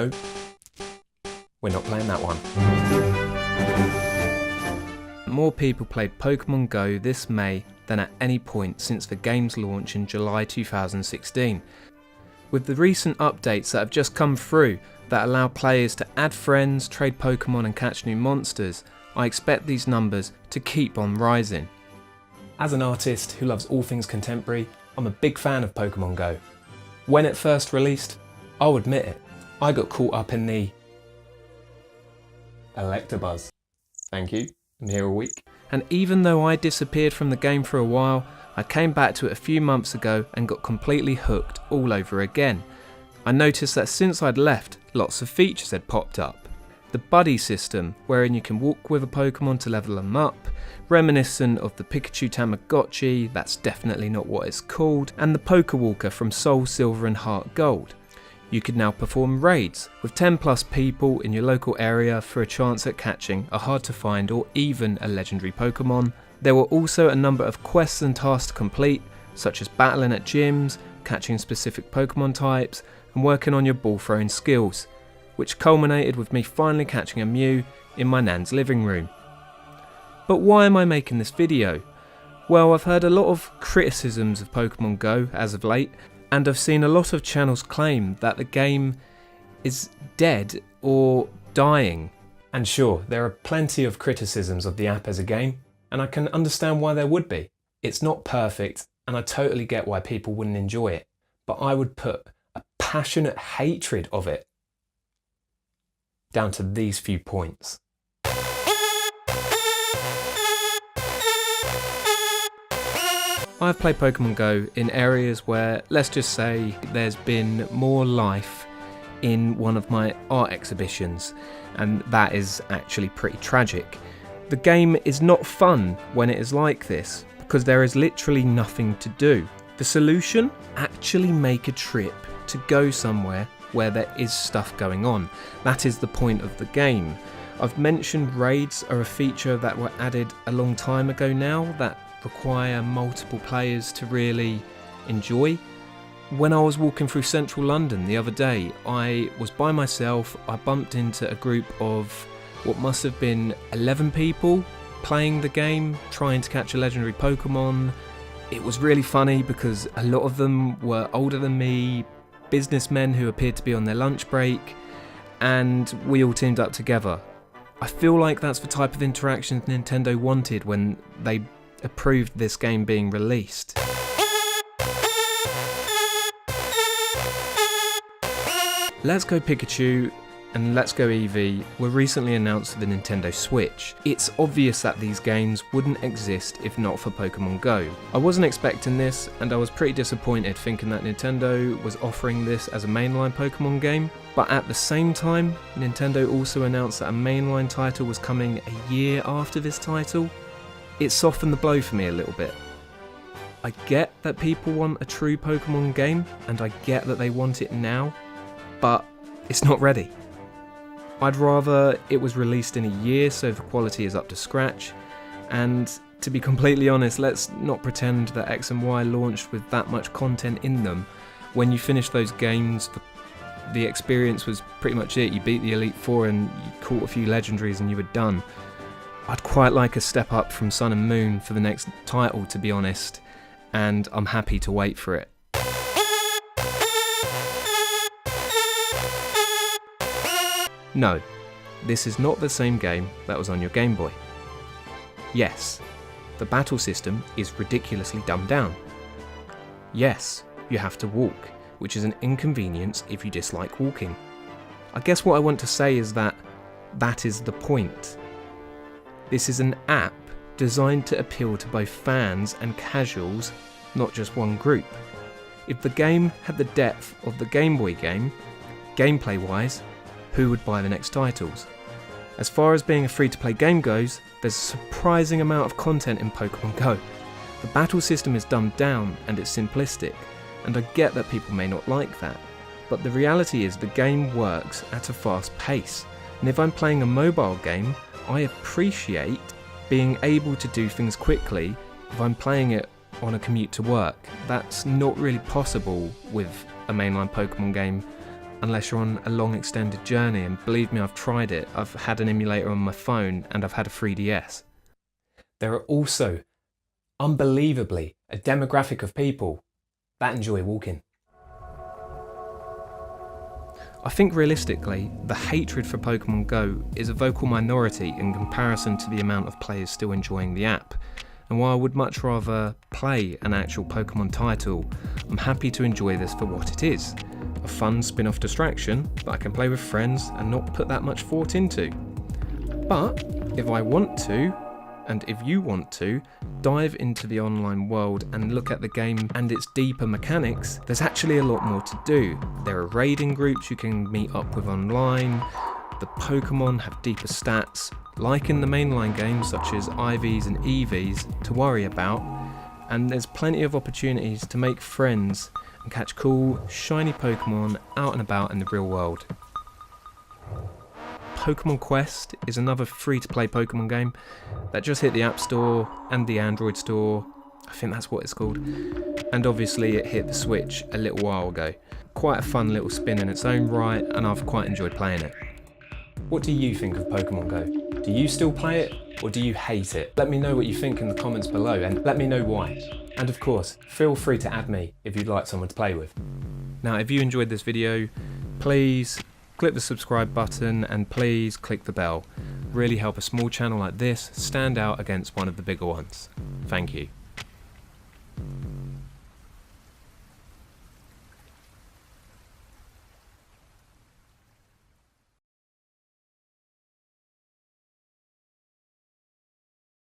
No, we're not playing that one. More people played Pokemon Go this May than at any point since the game's launch in July 2016. With the recent updates that have just come through that allow players to add friends, trade Pokemon and catch new monsters, I expect these numbers to keep on rising. As an artist who loves all things contemporary, I'm a big fan of Pokemon Go. When it first released, I'll admit it, I got caught up in the Electabuzz. Thank you, I'm here a week. And even though I disappeared from the game for a while, I came back to it a few months ago and got completely hooked all over again. I noticed that since I'd left, lots of features had popped up. The buddy system, wherein you can walk with a Pokemon to level them up, reminiscent of the Pikachu Tamagotchi, that's definitely not what it's called, and the Pokewalker from Soul Silver and Heart Gold. You could now perform raids with 10 plus people in your local area for a chance at catching a hard to find or even a legendary Pokemon. There were also a number of quests and tasks to complete, such as battling at gyms, catching specific Pokemon types, and working on your ball throwing skills, which culminated with me finally catching a Mew in my nan's living room. But why am I making this video? Well, I've heard a lot of criticisms of Pokemon Go as of late, and I've seen a lot of channels claim that the game is dead or dying. And sure, there are plenty of criticisms of the app as a game, and I can understand why there would be. It's not perfect, and I totally get why people wouldn't enjoy it, but I would put a passionate hatred of it down to these few points. I've played Pokemon Go in areas where, let's just say, there's been more life in one of my art exhibitions, and that is actually pretty tragic. The game is not fun when it is like this, because there is literally nothing to do. The solution? Actually make a trip to go somewhere where there is stuff going on. That is the point of the game. I've mentioned raids are a feature that were added a long time ago now that require multiple players to really enjoy. When I was walking through central London the other day, I was by myself. I bumped into a group of what must have been 11 people playing the game, trying to catch a legendary Pokemon. It was really funny because a lot of them were older than me, businessmen who appeared to be on their lunch break, and we all teamed up together. I feel like that's the type of interactions Nintendo wanted when they approved this game being released. Let's Go Pikachu and Let's Go Eevee were recently announced for the Nintendo Switch. It's obvious that these games wouldn't exist if not for Pokemon Go. I wasn't expecting this, and I was pretty disappointed thinking that Nintendo was offering this as a mainline Pokemon game, but at the same time, Nintendo also announced that a mainline title was coming a year after this title. It softened the blow for me a little bit. I get that people want a true Pokemon game, and I get that they want it now, but it's not ready. I'd rather it was released in a year so the quality is up to scratch, and to be completely honest, let's not pretend that X and Y launched with that much content in them. When you finish those games, the experience was pretty much it. You beat the Elite Four and you caught a few legendaries and you were done. I'd quite like a step up from Sun and Moon for the next title, to be honest, and I'm happy to wait for it. No, this is not the same game that was on your Game Boy. Yes, the battle system is ridiculously dumbed down. Yes, you have to walk, which is an inconvenience if you dislike walking. I guess what I want to say is that is the point. This is an app designed to appeal to both fans and casuals, not just one group. If the game had the depth of the Game Boy game, gameplay-wise, who would buy the next titles? As far as being a free-to-play game goes, there's a surprising amount of content in Pokemon Go. The battle system is dumbed down and it's simplistic, and I get that people may not like that, but the reality is the game works at a fast pace, and if I'm playing a mobile game, I appreciate being able to do things quickly if I'm playing it on a commute to work. That's not really possible with a mainline Pokemon game unless you're on a long extended journey, and believe me, I've tried it. I've had an emulator on my phone and I've had a 3DS. There are also, unbelievably, a demographic of people that enjoy walking. I think realistically, the hatred for Pokemon Go is a vocal minority in comparison to the amount of players still enjoying the app. And while I would much rather play an actual Pokemon title, I'm happy to enjoy this for what it is. A fun spin-off distraction that I can play with friends and not put that much thought into. But if I want to, and if you want to, dive into the online world and look at the game and its deeper mechanics, there's actually a lot more to do. There are raiding groups you can meet up with online, the Pokemon have deeper stats, like in the mainline games such as IVs and EVs, to worry about, and there's plenty of opportunities to make friends and catch cool, shiny Pokemon out and about in the real world. Pokemon Quest is another free-to-play Pokemon game that just hit the App Store and the Android Store, I think that's what it's called, and obviously it hit the Switch a little while ago. Quite a fun little spin in its own right, and I've quite enjoyed playing it. What do you think of Pokemon Go? Do you still play it, or do you hate it? Let me know what you think in the comments below, and let me know why. And of course, feel free to add me if you'd like someone to play with. Now, if you enjoyed this video, please click the subscribe button and please click the bell. Really help a small channel like this stand out against one of the bigger ones. Thank you.